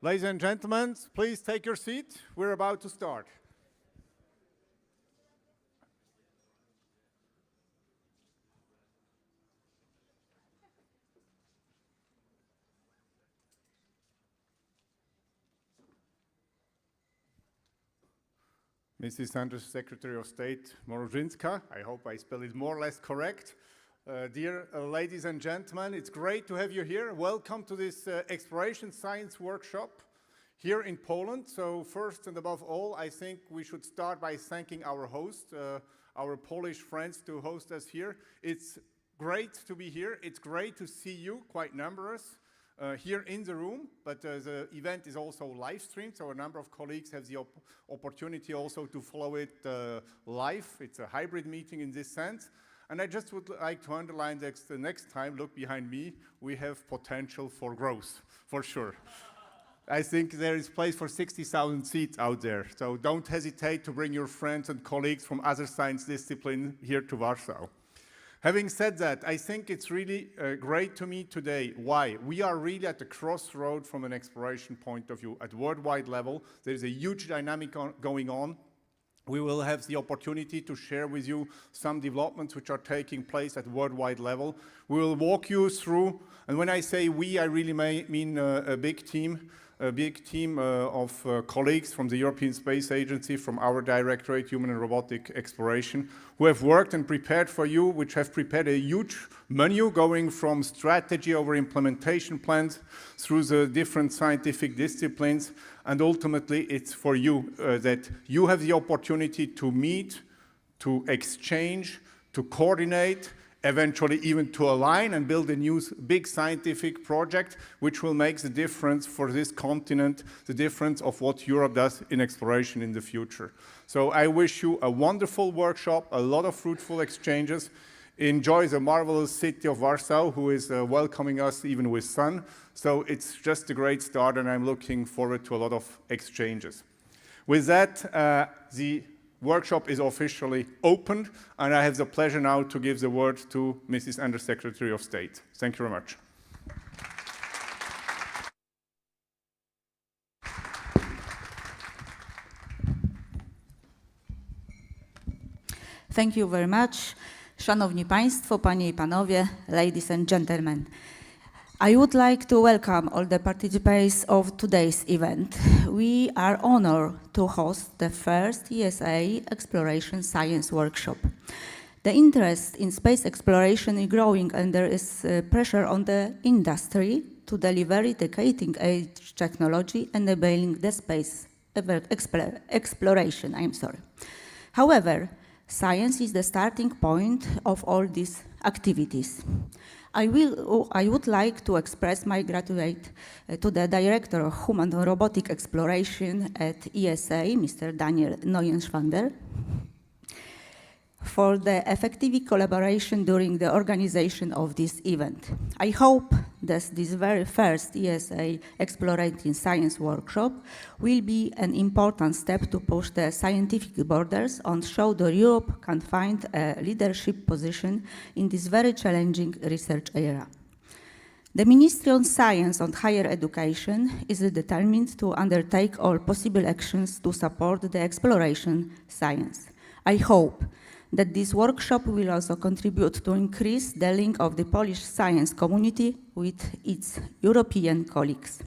Ladies and gentlemen, please take your seat. We're about to start. Mrs. Under Secretary of State Morozhinska, I hope I spell it more or less correct. Dear ladies and gentlemen, it's great to have you here. Welcome to this Exploration Science Workshop here in Poland. So first and above all, I think we should start by thanking our host, our Polish friends to host us here. It's great to be here. It's great to see you, quite numerous, here in the room, but the event is also live streamed, so a number of colleagues have the opportunity also to follow it live. It's a hybrid meeting in this sense. And I just would like to underline that the next time, look behind me, we have potential for growth, for sure. I think there is place for 60,000 seats out there, so don't hesitate to bring your friends and colleagues from other science disciplines here to Warsaw. Having said that, I think it's really great to meet today. Why? We are really at the crossroad from an exploration point of view. At worldwide level, there's a huge dynamic going on. We will have the opportunity to share with you some developments which are taking place at worldwide level. We will walk you through, and when I say we, I really mean a big team of colleagues from the European Space Agency, from our Directorate, Human and Robotic Exploration, who have worked and prepared for you, which have prepared a huge menu going from strategy over implementation plans through the different scientific disciplines. And ultimately, it's for you that you have the opportunity to meet, to exchange, to coordinate, eventually even to align and build a new big scientific project which will make the difference for this continent, the difference of what Europe does in exploration in the future. So I wish you a wonderful workshop, a lot of fruitful exchanges. Enjoy the marvelous city of Warsaw, who is welcoming us even with sun. So it's just a great start, and I'm looking forward to a lot of exchanges. With that, the workshop is officially opened, and I have the pleasure now to give the word to Mrs. Under Secretary of State. Thank you very much. Thank you very much. Szanowni Państwo, Panie I Panowie, ladies and gentlemen. I would like to welcome all the participants of today's event. We are honored to host the first ESA Exploration Science Workshop. The interest in space exploration is growing, and there is pressure on the industry to deliver the cutting-edge technology enabling the space exploration. However, science is the starting point of all these activities. I would like to express my gratitude to the Director of Human and Robotic Exploration at ESA, Mr. Daniel Neuenschwander, for the effective collaboration during the organization of this event. I hope that this very first ESA Explorating Science workshop will be an important step to push the scientific borders and show that Europe can find a leadership position in this very challenging research era. The Ministry of Science and Higher Education is determined to undertake all possible actions to support the exploration science. I hope that this workshop will also contribute to increase the link of the Polish science community with its European colleagues.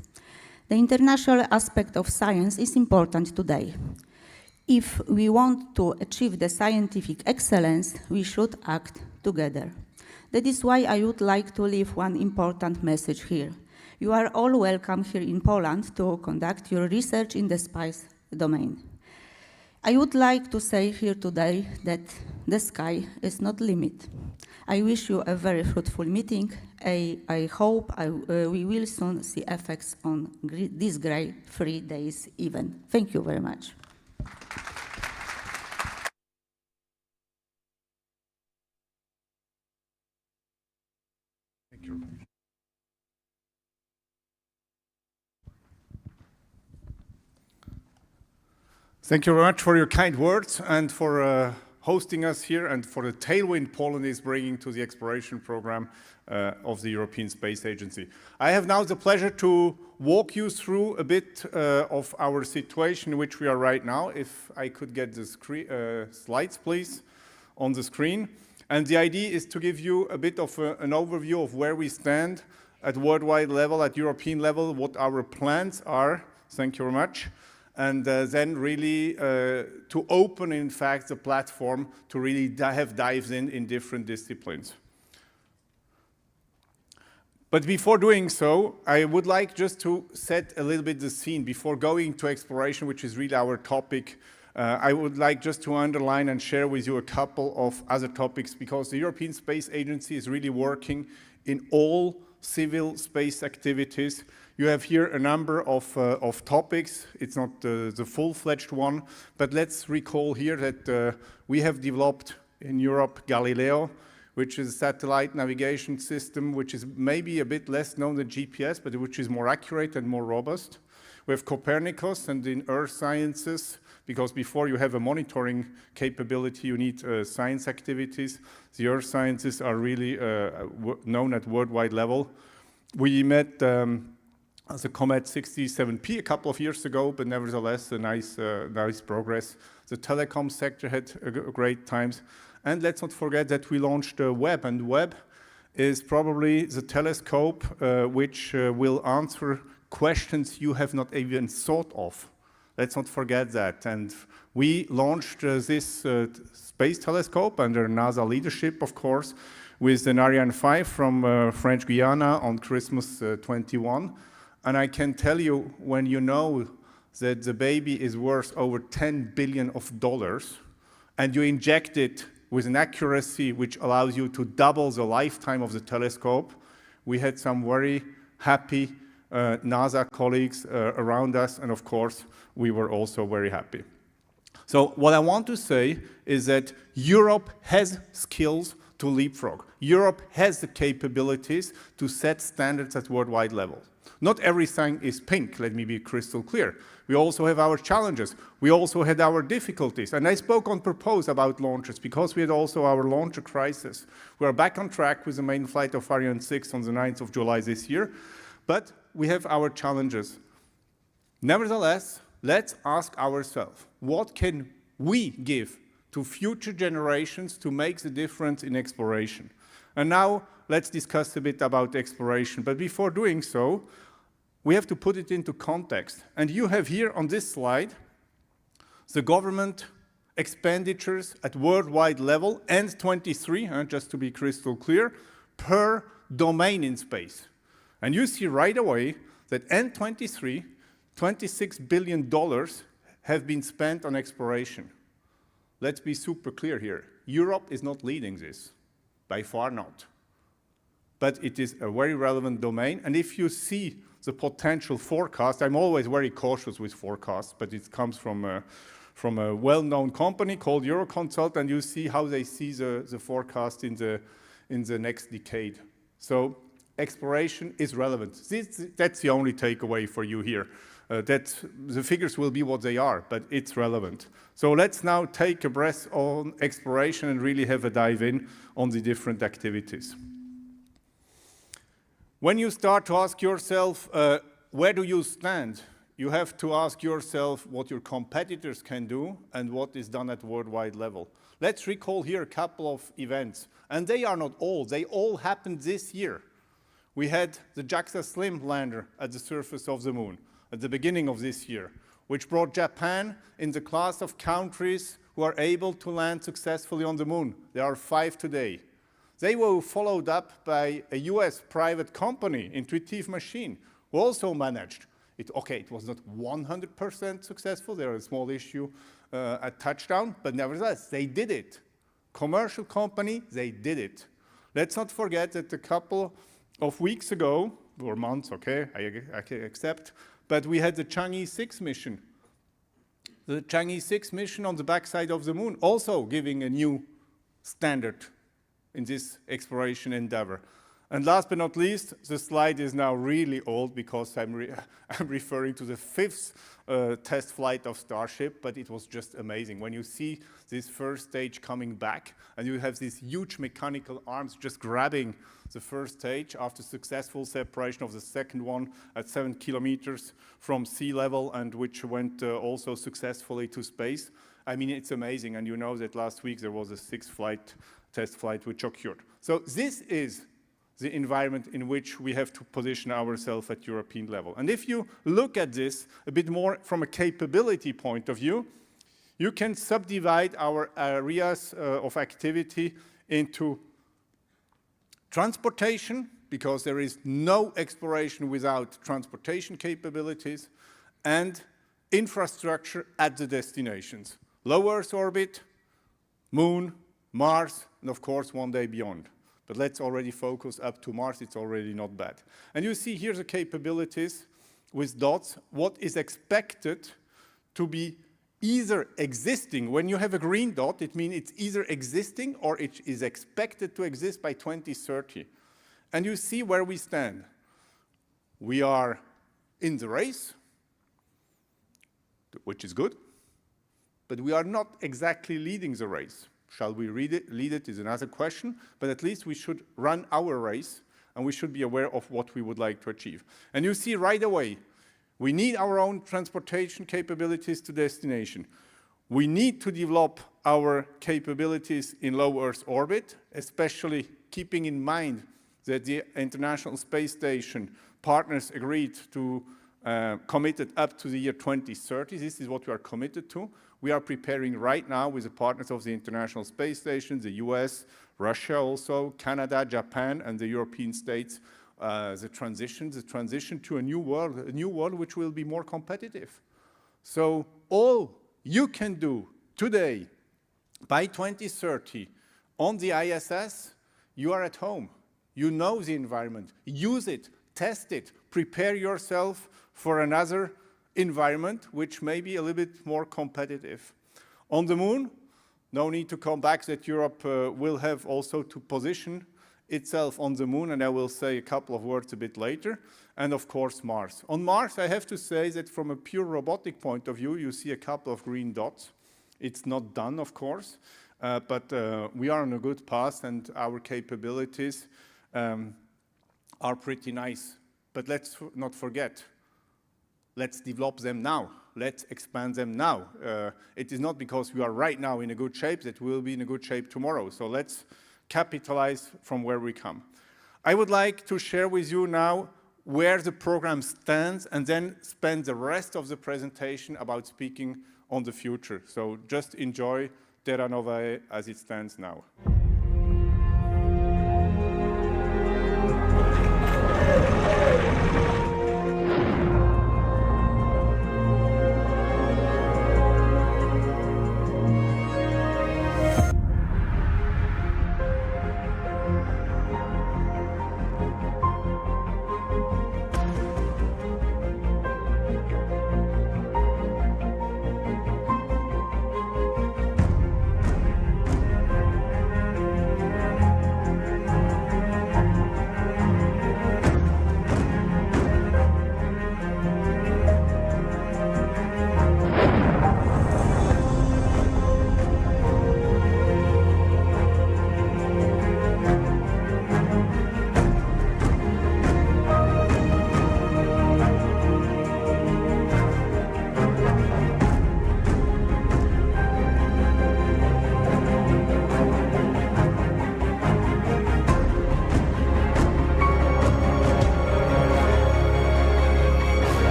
The international aspect of science is important today. If we want to achieve the scientific excellence, we should act together. That is why I would like to leave one important message here. You are all welcome here in Poland to conduct your research in the space domain. I would like to say here today that the sky is not the limit. I wish you a very fruitful meeting. I hope we will soon see effects on this great 3 days event. Thank you very much. Thank you. Thank you very much for your kind words and for hosting us here and for the tailwind Poland is bringing to the exploration program of the European Space Agency. I have now the pleasure to walk you through a bit of our situation in which we are right now. If I could get the slides, please, on the screen. And the idea is to give you a bit of an overview of where we stand at worldwide level, at European level, what our plans are. Thank you very much. And then really to open, in fact, the platform to really have dives in different disciplines. But before doing so, I would like just to set a little bit the scene before going to exploration, which is really our topic. I would like just to underline and share with you a couple of other topics, because the European Space Agency is really working in all civil space activities. You have here a number of topics. It's not the full-fledged one, but let's recall here that we have developed in Europe Galileo, which is a satellite navigation system, which is maybe a bit less known than GPS, but which is more accurate and more robust. We have Copernicus and in Earth sciences, because before you have a monitoring capability, you need science activities. The Earth sciences are really known at worldwide level. We met the Comet 67P a couple of years ago, but nevertheless, a nice progress. The telecom sector had great times. And let's not forget that we launched Webb, and Webb is probably the telescope which will answer questions you have not even thought of. Let's not forget that. And we launched this space telescope under NASA leadership, of course, with an Ariane 5 from French Guiana on Christmas 21. And I can tell you, when you know that the baby is worth over $10 billion, and you inject it with an accuracy which allows you to double the lifetime of the telescope, we had some very happy NASA colleagues around us, and of course, we were also very happy. So what I want to say is that Europe has skills to leapfrog. Europe has the capabilities to set standards at worldwide level. Not everything is pink, let me be crystal clear. We also have our challenges. We also had our difficulties. And I spoke on purpose about launches because we had also our launcher crisis. We are back on track with the main flight of Ariane 6 on the 9th of July this year. But we have our challenges. Nevertheless, let's ask ourselves, what can we give to future generations to make the difference in exploration? And now, let's discuss a bit about exploration. But before doing so, we have to put it into context. And you have here on this slide the government expenditures at worldwide level, end 23, just to be crystal clear, per domain in space. And you see right away that end 23, $26 billion have been spent on exploration. Let's be super clear here. Europe is not leading this, by far not. But it is a very relevant domain. And if you see the potential forecast, I'm always very cautious with forecasts, but it comes from a well-known company called Euroconsult, and you see how they see the forecast in the next decade. So exploration is relevant. That's the only takeaway for you here. That the figures will be what they are, but it's relevant. So let's now take a breath on exploration and really have a dive in on the different activities. When you start to ask yourself, where do you stand? You have to ask yourself what your competitors can do and what is done at worldwide level. Let's recall here a couple of events, and they are not all. They all happened this year. We had the JAXA SLIM lander at the surface of the moon at the beginning of this year, which brought Japan in the class of countries who are able to land successfully on the moon. There are 5 today. They were followed up by a US private company, Intuitive Machine, who also managed. It was not 100% successful. There was a small issue at touchdown, but nevertheless, they did it. Commercial company, they did it. Let's not forget that a couple of weeks ago, or months, okay, I can accept, but we had the Chang'e 6 mission. The Chang'e 6 mission on the backside of the moon, also giving a new standard in this exploration endeavor. And last but not least, the slide is now really old because I'm referring to the 5th test flight of Starship, but it was just amazing. When you see this first stage coming back and you have these huge mechanical arms just grabbing the first stage after successful separation of the second one at 7 kilometers from sea level, and which went also successfully to space. I mean, it's amazing. And you know that last week there was a 6th test flight which occurred. So this is the environment in which we have to position ourselves at European level. And if you look at this a bit more from a capability point of view, you can subdivide our areas of activity into transportation, because there is no exploration without transportation capabilities, and infrastructure at the destinations. Low Earth orbit, Moon, Mars, and of course one day beyond. But let's already focus up to Mars, it's already not bad. And you see here the capabilities with dots, what is expected to be either existing. When you have a green dot, it means it's either existing or it is expected to exist by 2030. And you see where we stand. We are in the race, which is good, but we are not exactly leading the race. Shall we lead it is another question, but at least we should run our race and we should be aware of what we would like to achieve. And you see right away, we need our own transportation capabilities to destination. We need to develop our capabilities in low Earth orbit, especially keeping in mind that the International Space Station partners agreed to committed up to the year 2030. This is what we are committed to. We are preparing right now with the partners of the International Space Station, the US, Russia also, Canada, Japan, and the European states, the transition to a new world which will be more competitive. So all you can do today, by 2030, on the ISS, you are at home. You know the environment. Use it, test it, prepare yourself for another environment which may be a little bit more competitive. On the Moon, no need to come back that Europe will have also to position itself on the Moon, and I will say a couple of words a bit later, and of course Mars. On Mars, I have to say that from a pure robotic point of view, you see a couple of green dots. It's not done, of course, but we are on a good path and our capabilities are pretty nice. But let's not forget, let's develop them now. Let's expand them now. It is not because we are right now in a good shape that we will be in a good shape tomorrow. So let's capitalize from where we come. I would like to share with you now where the program stands and then spend the rest of the presentation about speaking on the future. So just enjoy Terra Nova as it stands now.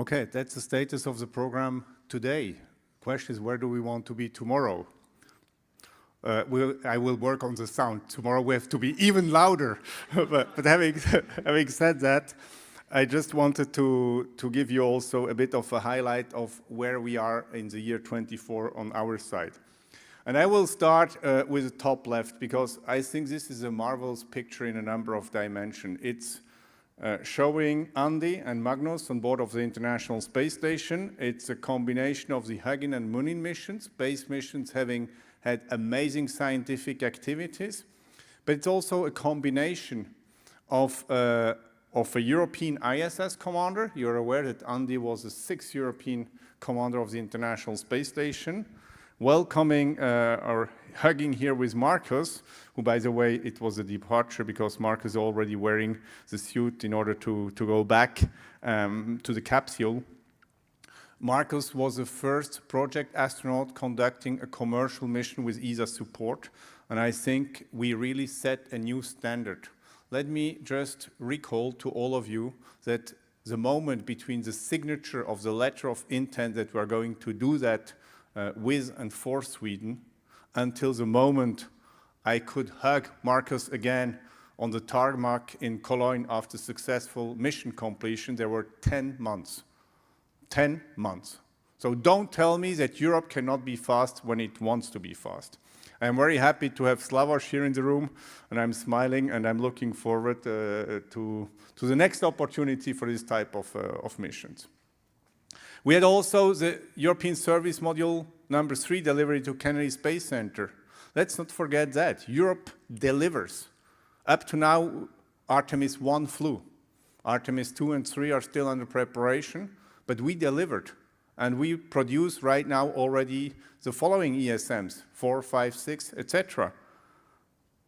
Okay, that's the status of the program today. Question is, where do we want to be tomorrow? I will work on the sound. Tomorrow we have to be even louder. but having said that, I just wanted to give you also a bit of a highlight of where we are in the year 24 on our side. And I will start with the top left, because I think this is a marvelous picture in a number of dimensions. It's showing Andy and Magnus on board of the International Space Station. It's a combination of the Hugin and Munin missions, space missions having had amazing scientific activities, but it's also a combination of a European ISS commander. You're aware that Andy was the 6th European commander of the International Space Station, welcoming or hugging here with Marcus, who, by the way, it was a departure because Marcus is already wearing the suit in order to go back to the capsule. Marcus was the first project astronaut conducting a commercial mission with ESA support, and I think we really set a new standard. Let me just recall to all of you that the moment between the signature of the letter of intent that we are going to do that with and for Sweden, until the moment I could hug Marcus again on the tarmac in Cologne after successful mission completion, there were 10 months. 10 months. So don't tell me that Europe cannot be fast when it wants to be fast. I'm very happy to have Slavoj here in the room, and I'm smiling, and I'm looking forward to the next opportunity for this type of missions. We had also the European Service Module number 3 delivery to Kennedy Space Center. Let's not forget that. Europe delivers. Up to now, Artemis 1 flew. Artemis 2 and 3 are still under preparation, but we delivered. And we produce right now already the following ESMs, 4, 5, 6, etc.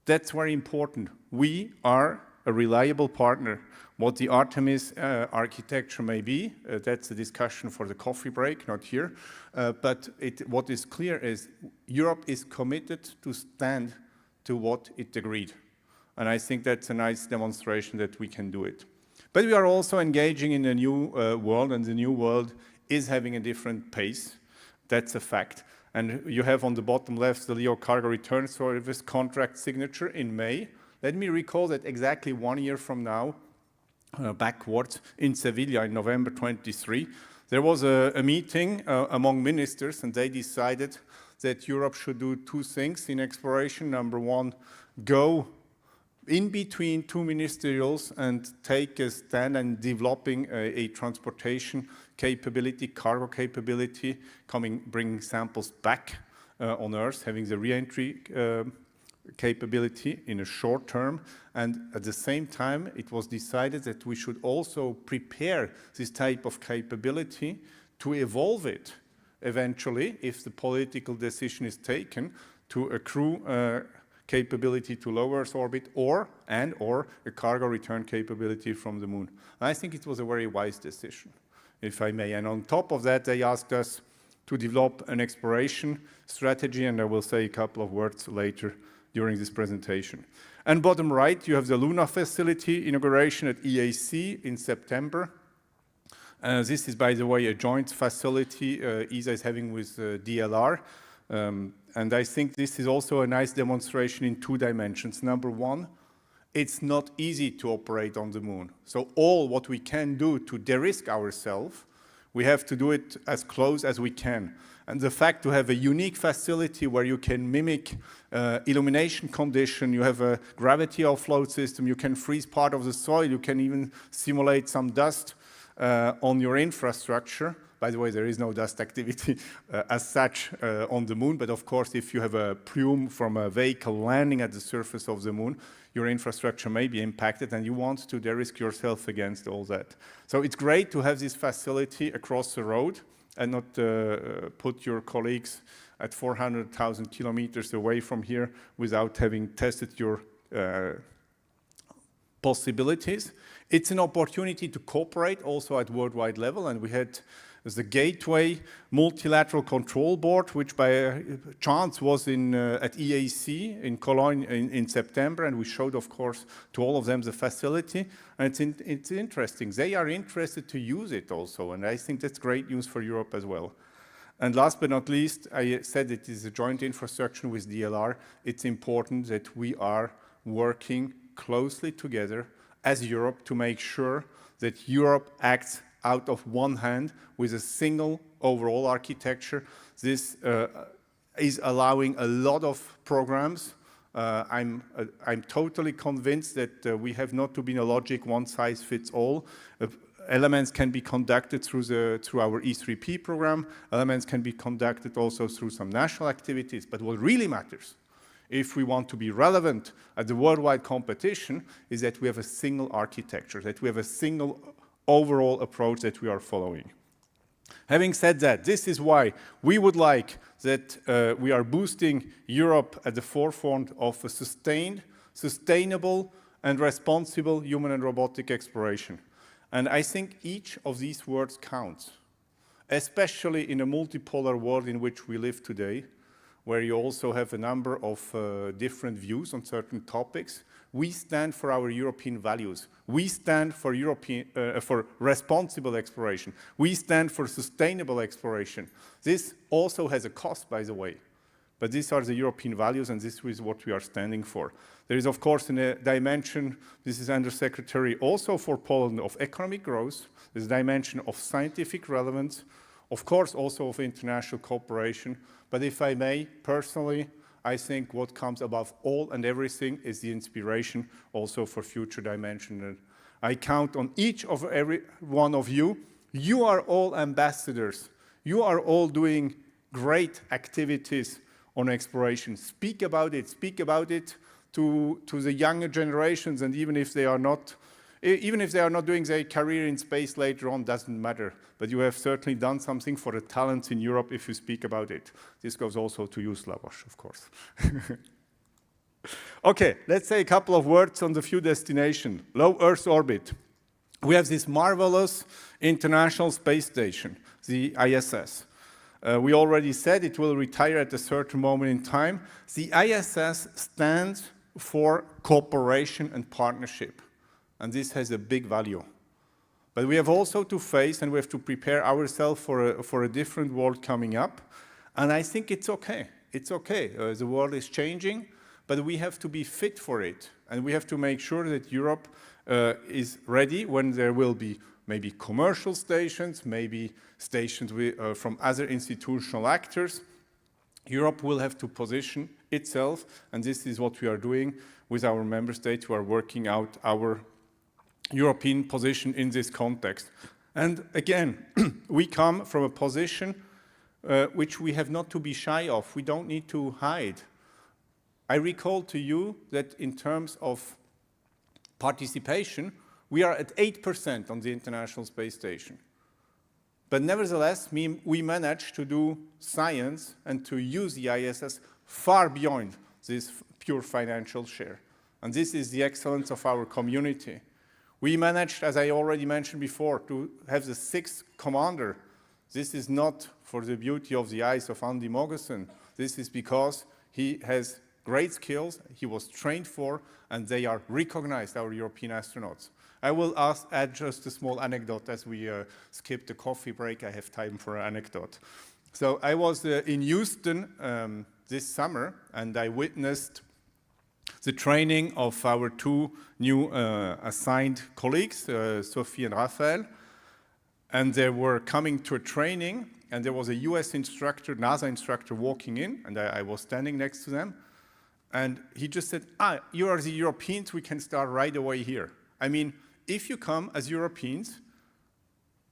That's very important. We are a reliable partner. What the Artemis architecture may be, that's a discussion for the coffee break, not here. But what is clear is Europe is committed to stand to what it agreed. And I think that's a nice demonstration that we can do it. But we are also engaging in a new world, and the new world is having a different pace. That's a fact. And you have on the bottom left the LEO cargo return service contract signature in May. Let me recall that exactly 1 year from now, backwards, in Sevilla in November 23, there was a meeting among ministers, and they decided that Europe should do 2 things in exploration. Number 1, go in between 2 ministerials and take a stand in developing a transportation capability, cargo capability, bringing samples back on Earth, having the re-entry capability in a short term. And at the same time, it was decided that we should also prepare this type of capability to evolve it eventually, if the political decision is taken, to accrue capability to low Earth orbit or a cargo return capability from the moon. I think it was a very wise decision, if I may. And on top of that, they asked us to develop an exploration strategy, and I will say a couple of words later during this presentation. And bottom right, you have the Luna facility inauguration at EAC in September. This is, by the way, a joint facility ESA is having with DLR. And I think this is also a nice demonstration in 2 dimensions. Number 1, it's not easy to operate on the moon. So all what we can do to de-risk ourselves, we have to do it as close as we can. And the fact to have a unique facility where you can mimic illumination condition, you have a gravity offload system, you can freeze part of the soil, you can even simulate some dust on your infrastructure. By the way, there is no dust activity as such on the moon, but of course, if you have a plume from a vehicle landing at the surface of the moon, your infrastructure may be impacted, and you want to de-risk yourself against all that. So it's great to have this facility across the road and not put your colleagues at 400,000 kilometers away from here without having tested your possibilities. It's an opportunity to cooperate also at worldwide level, and we had There's the Gateway Multilateral Control Board, which by chance was at EAC in Cologne in September, and we showed, of course, to all of them the facility. And it's interesting. They are interested to use it also, and I think that's great news for Europe as well. And last but not least, I said it is a joint infrastructure with DLR. It's important that we are working closely together as Europe to make sure that Europe acts out of one hand with a single overall architecture. This is allowing a lot of programs. I'm totally convinced that we have not to be in a logic one size fits all. Elements can be conducted through our E3P program. Elements can be conducted also through some national activities. But what really matters, if we want to be relevant at the worldwide competition, is that we have a single architecture, that we have a single overall approach that we are following. Having said that, this is why we would like that we are boosting Europe at the forefront of a sustainable and responsible human and robotic exploration. And I think each of these words counts, especially in a multipolar world in which we live today, where you also have a number of different views on certain topics. We stand for our European values. We stand for for responsible exploration. We stand for sustainable exploration. This also has a cost, by the way. But these are the European values, and this is what we are standing for. There is, of course, a dimension, this is Undersecretary, also for Poland, of economic growth. There's a dimension of scientific relevance, of course, also of international cooperation. But if I may, personally, I think what comes above all and everything is the inspiration also for future dimension. And I count on each of every one of you. You are all ambassadors. You are all doing great activities on exploration. Speak about it to the younger generations, and even if they are not doing their career in space later on, doesn't matter. But you have certainly done something for the talents in Europe if you speak about it. This goes also to you, Slavoj, of course. Okay, let's say a couple of words on the few destinations. Low Earth orbit. We have this marvelous International Space Station, the ISS. We already said it will retire at a certain moment in time. The ISS stands for cooperation and partnership, and this has a big value. But we have also to face, and we have to prepare ourselves for a different world coming up, and I think it's okay. It's okay. The world is changing, but we have to be fit for it, and we have to make sure that Europe is ready when there will be maybe commercial stations, maybe stations from other institutional actors. Europe will have to position itself, and this is what we are doing with our member states who are working out our European position in this context. And again, we come from a position which we have not to be shy of. We don't need to hide. I recall to you that in terms of participation, we are at 8% on the International Space Station. But nevertheless, we managed to do science and to use the ISS far beyond this pure financial share. And this is the excellence of our community. We managed, as I already mentioned before, to have the 6th commander. This is not for the beauty of the eyes of Andy Moguson. This is because he has great skills, he was trained for, and they are recognized, our European astronauts. I will add just a small anecdote as we skip the coffee break. I have time for an anecdote. So I was in Houston this summer, and I witnessed the training of our 2 new assigned colleagues, Sophie and Raphael. And they were coming to a training, and there was a US instructor, NASA instructor, walking in, and I was standing next to them. And he just said, you are the Europeans, we can start right away here. I mean, if you come as Europeans,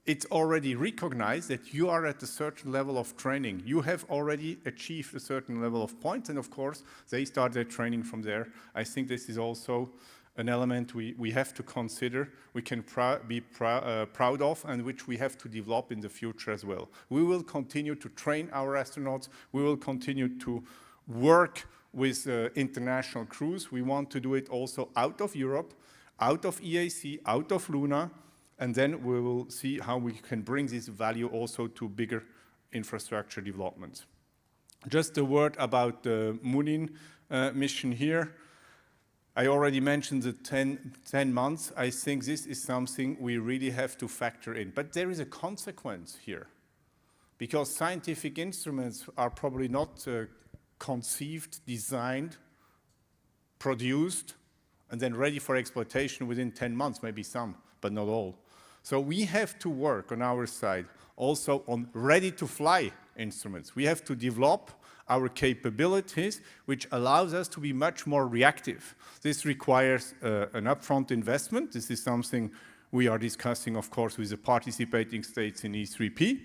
it's already recognized that you are at a certain level of training. You have already achieved a certain level of points, and of course, they start their training from there. I think this is also an element we have to consider, we can be proud of, and which we have to develop in the future as well. We will continue to train our astronauts. We will continue to work with international crews. We want to do it also out of Europe, out of EAC, out of Luna, and then we will see how we can bring this value also to bigger infrastructure developments. Just a word about the Munin mission here. I already mentioned the 10 months. I think this is something we really have to factor in. But there is a consequence here, because scientific instruments are probably not conceived, designed, produced, and then ready for exploitation within 10 months, maybe some, but not all. So we have to work on our side also on ready-to-fly instruments. We have to develop our capabilities, which allows us to be much more reactive. This requires an upfront investment. This is something we are discussing, of course, with the participating states in E3P.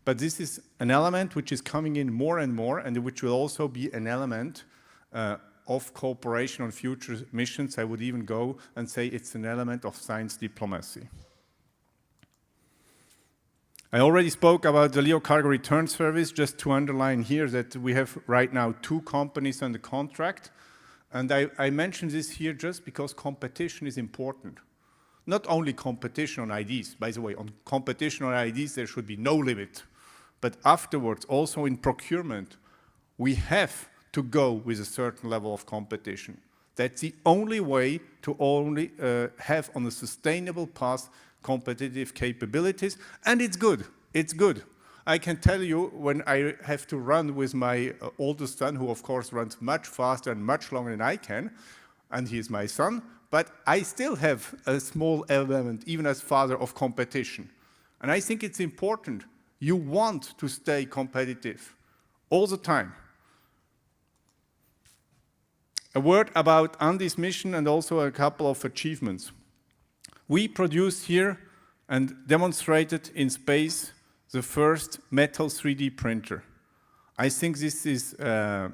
But this is an element which is coming in more and more, and which will also be an element of cooperation on future missions. I would even go and say it's an element of science diplomacy. I already spoke about the LEO Cargo Return Service, just to underline here that we have right now 2 companies under contract. And I mention this here just because competition is important. Not only competition on IDs, by the way, on competition on IDs there should be no limit. But afterwards, also in procurement, we have to go with a certain level of competition. That's the only way to only have on a sustainable path competitive capabilities, and it's good. It's good. I can tell you when I have to run with my oldest son, who of course runs much faster and much longer than I can, and he is my son, but I still have a small element, even as father, of competition. And I think it's important. You want to stay competitive all the time. A word about Andy's mission and also a couple of achievements. We produced here and demonstrated in space the first metal 3D printer. I think this is a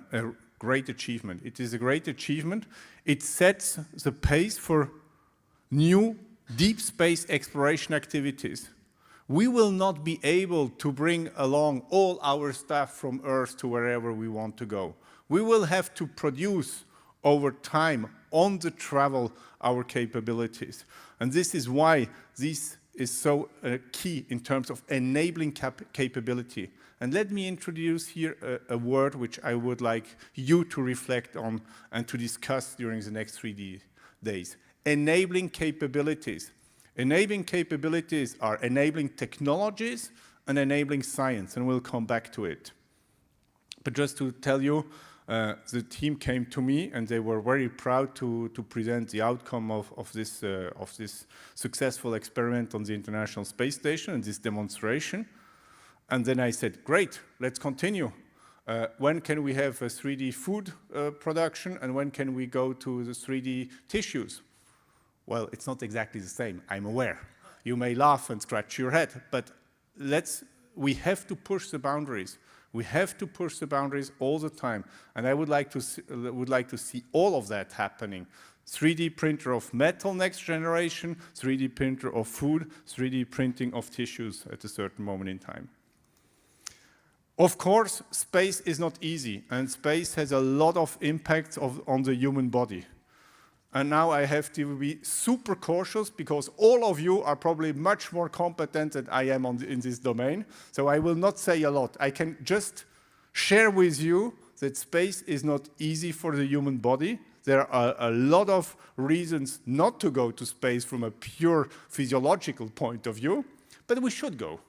great achievement. It is a great achievement. It sets the pace for new deep space exploration activities. We will not be able to bring along all our staff from Earth to wherever we want to go. We will have to produce over time, on the travel, our capabilities. And this is why this is so key in terms of enabling capability. And let me introduce here a word which I would like you to reflect on and to discuss during the next 3 days. Enabling capabilities. Enabling capabilities are enabling technologies and enabling science, and we'll come back to it. But just to tell you, the team came to me and they were very proud to present the outcome of this successful experiment on the International Space Station and this demonstration. And then I said, great, let's continue. When can we have a 3D food production, and when can we go to the 3D tissues? Well, it's not exactly the same, I'm aware. You may laugh and scratch your head, but we have to push the boundaries. We have to push the boundaries all the time, and I would like to see all of that happening. 3D printer of metal next generation, 3D printer of food, 3D printing of tissues at a certain moment in time. Of course, space is not easy, and space has a lot of impacts on the human body. And now I have to be super cautious because all of you are probably much more competent than I am in this domain. So I will not say a lot. I can just share with you that space is not easy for the human body. There are a lot of reasons not to go to space from a pure physiological point of view, but we should go.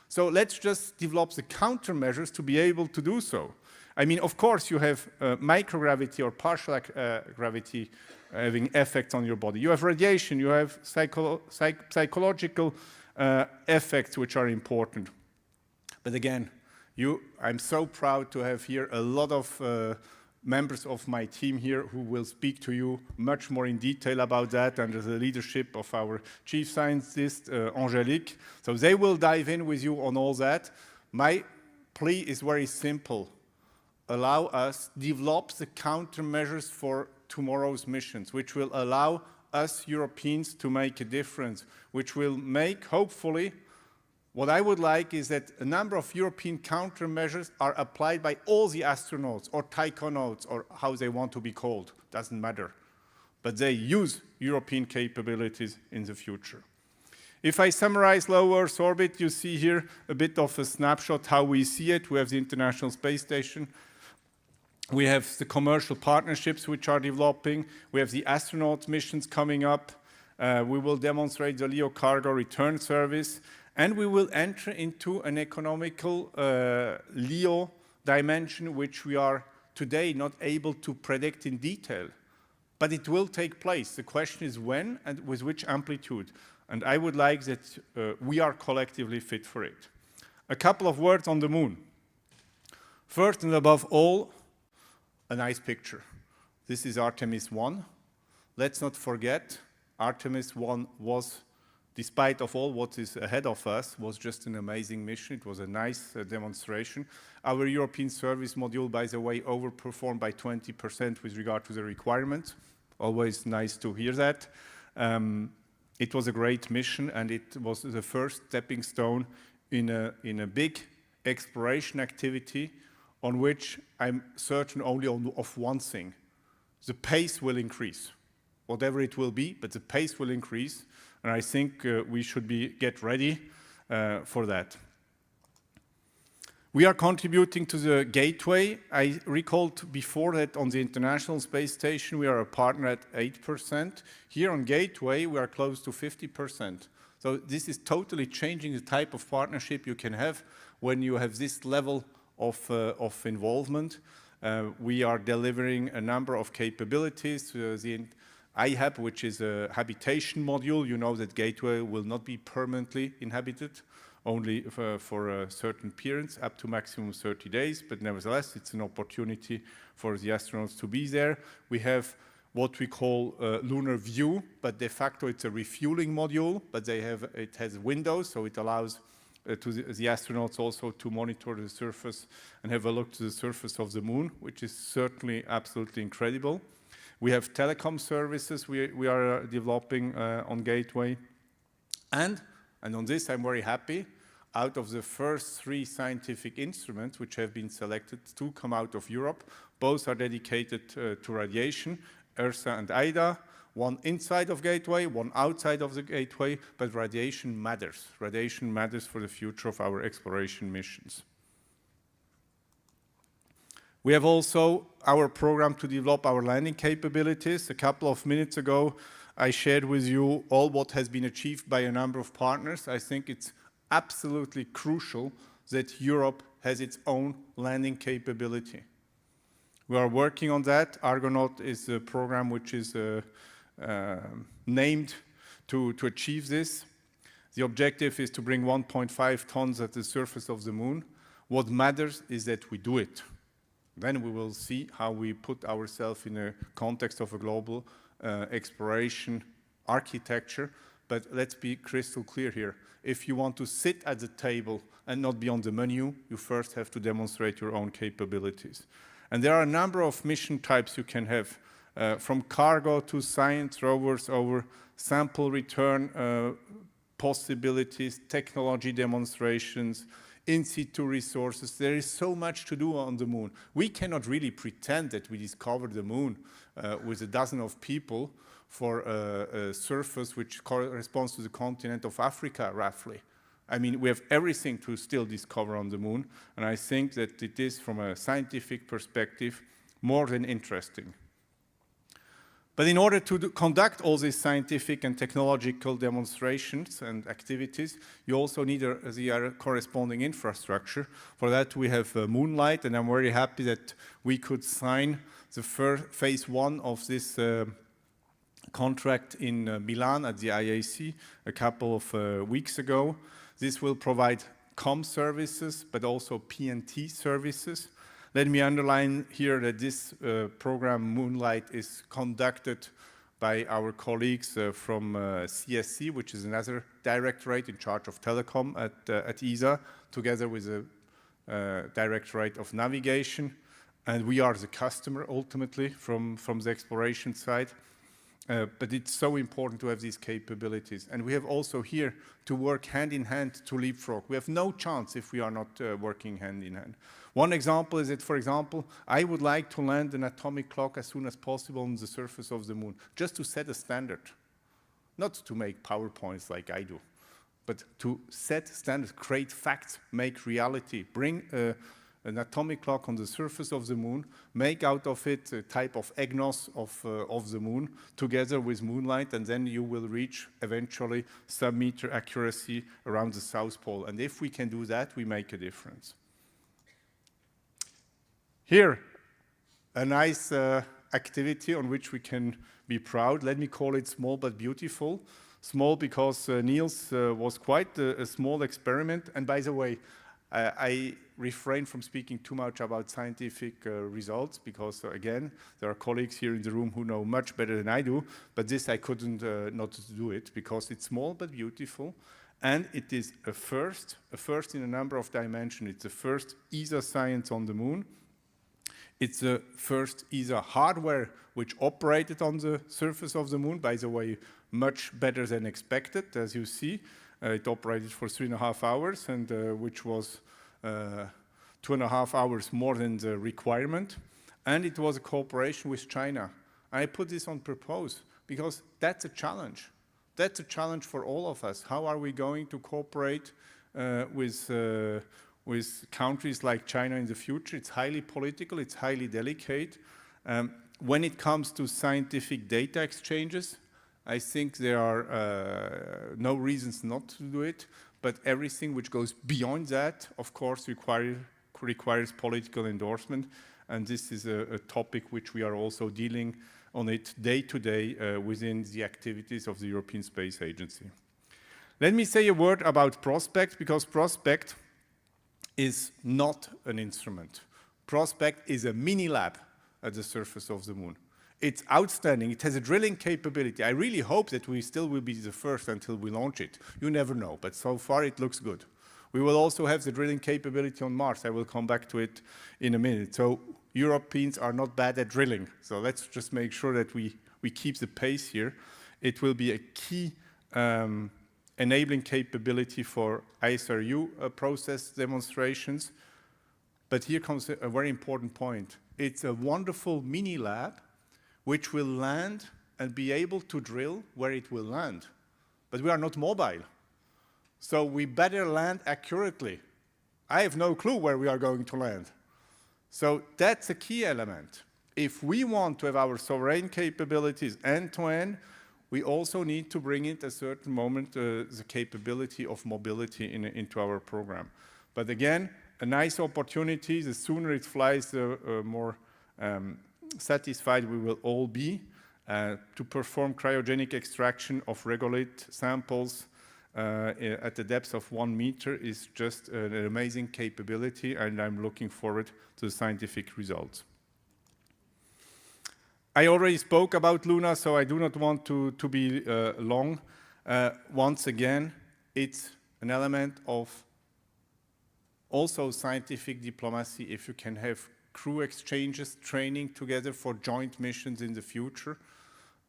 So let's just develop the countermeasures to be able to do so. I mean, of course, you have microgravity or partial gravity having effects on your body. You have radiation, you have psychological effects which are important. But again, I'm so proud to have here a lot of members of my team here who will speak to you much more in detail about that under the leadership of our chief scientist, Angélique. So they will dive in with you on all that. My plea is very simple. Allow us develop the countermeasures for tomorrow's missions, which will allow us Europeans to make a difference, which will make, hopefully, what I would like is that a number of European countermeasures are applied by all the astronauts or taikonauts or how they want to be called, doesn't matter. But they use European capabilities in the future. If I summarize low Earth orbit, you see here a bit of a snapshot how we see it. We have the International Space Station. We have the commercial partnerships which are developing. We have the astronaut missions coming up. We will demonstrate the LEO cargo return service. And we will enter into an economical LEO dimension which we are today not able to predict in detail. But it will take place. The question is when and with which amplitude. And I would like that we are collectively fit for it. A couple of words on the moon. First and above all, a nice picture. This is Artemis 1. Let's not forget, Artemis 1 was, despite of all what is ahead of us, was just an amazing mission. It was a nice demonstration. Our European service module, by the way, overperformed by 20% with regard to the requirements. Always nice to hear that. It was a great mission, and it was the first stepping stone in a big exploration activity on which I'm certain only of one thing. The pace will increase, whatever it will be, but the pace will increase, and I think we should get ready for that. We are contributing to the Gateway. I recalled before that on the International Space Station, we are a partner at 8%. Here on Gateway, we are close to 50%. So this is totally changing the type of partnership you can have when you have this level of involvement. We are delivering a number of capabilities. The iHab, which is a habitation module, you know that Gateway will not be permanently inhabited, only for certain periods, up to maximum 30 days, but nevertheless, it's an opportunity for the astronauts to be there. We have what we call Lunar View, but de facto it's a refueling module, but it has windows, so it allows the astronauts also to monitor the surface and have a look to the surface of the moon, which is certainly absolutely incredible. We have telecom services we are developing on Gateway. And on this, I'm very happy. Out of the first 3 scientific instruments which have been selected to come out of Europe, both are dedicated to radiation, ESA and IDA, one inside of Gateway, one outside of the Gateway, but radiation matters. Radiation matters for the future of our exploration missions. We have also our program to develop our landing capabilities. A couple of minutes ago, I shared with you all what has been achieved by a number of partners. I think it's absolutely crucial that Europe has its own landing capability. We are working on that. Argonaut is a program which is named to achieve this. The objective is to bring 1.5 tons at the surface of the moon. What matters is that we do it. Then we will see how we put ourselves in a context of a global exploration architecture. But let's be crystal clear here. If you want to sit at the table and not be on the menu, you first have to demonstrate your own capabilities. And there are a number of mission types you can have, from cargo to science rovers over sample return possibilities, technology demonstrations, in situ resources. There is so much to do on the moon. We cannot really pretend that we discovered the moon with a dozen of people for a surface which corresponds to the continent of Africa, roughly. I mean, we have everything to still discover on the moon, and I think that it is, from a scientific perspective, more than interesting. But in order to conduct all these scientific and technological demonstrations and activities, you also need the corresponding infrastructure. For that, we have Moonlight, and I'm very happy that we could sign the phase 1 of this contract in Milan at the IAC a couple of weeks ago. This will provide comm services, but also PNT services. Let me underline here that this program, Moonlight, is conducted by our colleagues from CSC, which is another directorate in charge of telecom at ESA, together with the directorate of navigation. And we are the customer, ultimately, from the exploration side. But it's so important to have these capabilities. And we have also here to work hand in hand to leapfrog. We have no chance if we are not working hand in hand. One example is that, for example, I would like to land an atomic clock as soon as possible on the surface of the moon, just to set a standard, not to make PowerPoints like I do. but to set standards, create facts, make reality, bring an atomic clock on the surface of the moon, make out of it a type of EGNOS of the moon together with moonlight, and then you will reach eventually sub-meter accuracy around the South Pole. And if we can do that, we make a difference. Here, a nice activity on which we can be proud. Let me call it small but beautiful. Small because Niels was quite a small experiment. And by the way, I refrain from speaking too much about scientific results because, again, there are colleagues here in the room who know much better than I do, but this I couldn't not do it because it's small but beautiful, and it is a first in a number of dimensions. It's the first ESA science on the moon. It's the first ESA hardware which operated on the surface of the moon, by the way, much better than expected, as you see. It operated for 3.5 hours, and which was 2.5 hours more than the requirement. And it was a cooperation with China. I put this on purpose because that's a challenge. That's a challenge for all of us. How are we going to cooperate with countries like China in the future? It's highly political, it's highly delicate. When it comes to scientific data exchanges, I think there are no reasons not to do it, but everything which goes beyond that, of course, requires political endorsement, and this is a topic which we are also dealing on it day to day within the activities of the European Space Agency. Let me say a word about Prospect, because Prospect is not an instrument. Prospect is a mini lab at the surface of the moon. It's outstanding. It has a drilling capability. I really hope that we still will be the first until we launch it. You never know, but so far it looks good. We will also have the drilling capability on Mars. I will come back to it in a minute. So Europeans are not bad at drilling. So let's just make sure that we keep the pace here. It will be a key enabling capability for ESA-HRE process demonstrations. But here comes a very important point. It's a wonderful mini lab which will land and be able to drill where it will land. But we are not mobile. So we better land accurately. I have no clue where we are going to land. So that's a key element. If we want to have our sovereign capabilities end-to-end, we also need to bring in at a certain moment the capability of mobility into our program. But again, a nice opportunity. The sooner it flies, the more satisfied we will all be. To perform cryogenic extraction of regolith samples at the depth of 1 meter is just an amazing capability, and I'm looking forward to the scientific results. I already spoke about Luna, so I do not want to be long. Once again, it's an element of also scientific diplomacy if you can have crew exchanges, training together for joint missions in the future.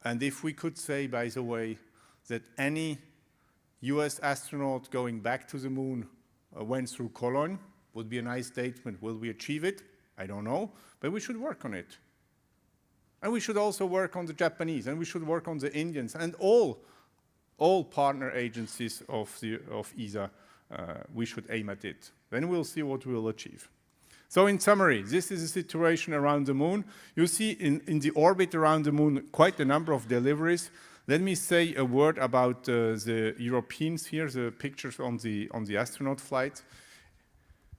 And if we could say, by the way, that any US astronaut going back to the moon went through Cologne, would be a nice statement. Will we achieve it? I don't know, but we should work on it. And we should also work on the Japanese, and we should work on the Indians, and all partner agencies of ESA. We should aim at it. Then we'll see what we'll achieve. So in summary, this is the situation around the moon. You see in the orbit around the moon quite a number of deliveries. Let me say a word about the Europeans here, the pictures on the astronaut flight.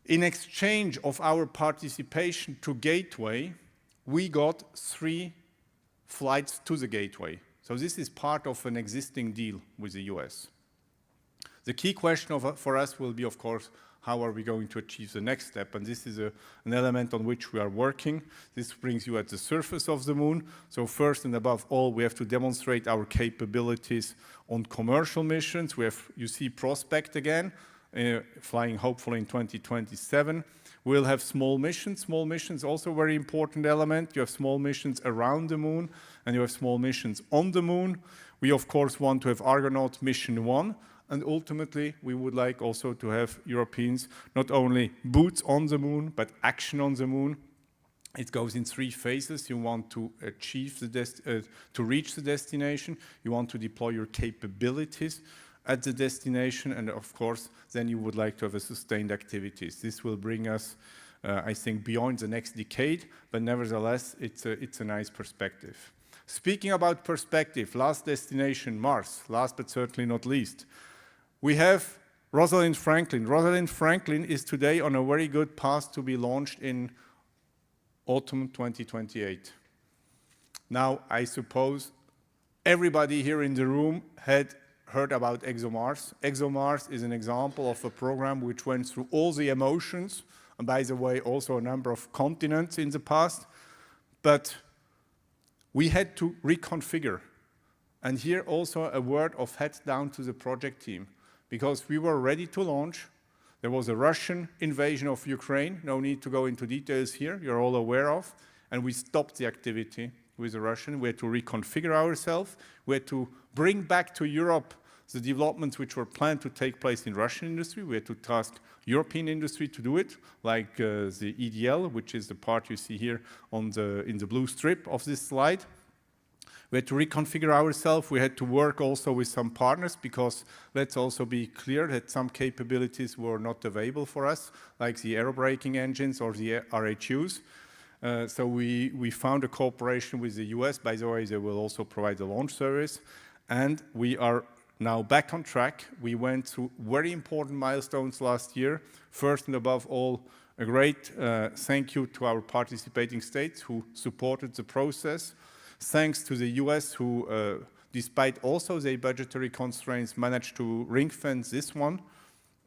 In exchange of our participation to Gateway, we got 3 flights to the Gateway. So this is part of an existing deal with the US. The key question for us will be, of course, how are we going to achieve the next step? And this is an element on which we are working. This brings you at the surface of the moon. So first and above all, we have to demonstrate our capabilities on commercial missions. You see Prospect again, flying hopefully in 2027. We'll have small missions. Small missions also a very important element. You have small missions around the moon, and you have small missions on the moon. We, of course, want to have Argonaut Mission 1. And ultimately, we would like also to have Europeans not only boots on the moon, but action on the moon. It goes in 3 phases. You want to achieve to reach the destination. You want to deploy your capabilities, at the destination, and of course, then you would like to have a sustained activities. This will bring us, I think, beyond the next decade, but nevertheless, it's a nice perspective. Speaking about perspective, last destination, Mars, last but certainly not least. We have Rosalind Franklin. Rosalind Franklin is today on a very good path to be launched in autumn 2028. Now, I suppose everybody here in the room had heard about ExoMars. ExoMars is an example of a program which went through all the emotions, and by the way, also a number of continents in the past, but we had to reconfigure. And here also a word of heads down to the project team, because we were ready to launch. There was a Russian invasion of Ukraine, no need to go into details here, you're all aware of, and we stopped the activity with the Russian. We had to reconfigure ourselves. We had to bring back to Europe the developments which were planned to take place in Russian industry. We had to task European industry to do it, like the EDL, which is the part you see here in the blue strip of this slide. We had to reconfigure ourselves. We had to work also with some partners, because let's also be clear that some capabilities were not available for us, like the aerobraking engines or the RHUs. So we found a cooperation with the US. By the way, they will also provide the launch service. And we are now back on track. We went through very important milestones last year. First and above all, a great thank you to our participating states who supported the process. Thanks to the US who, despite also their budgetary constraints, managed to ring-fence this one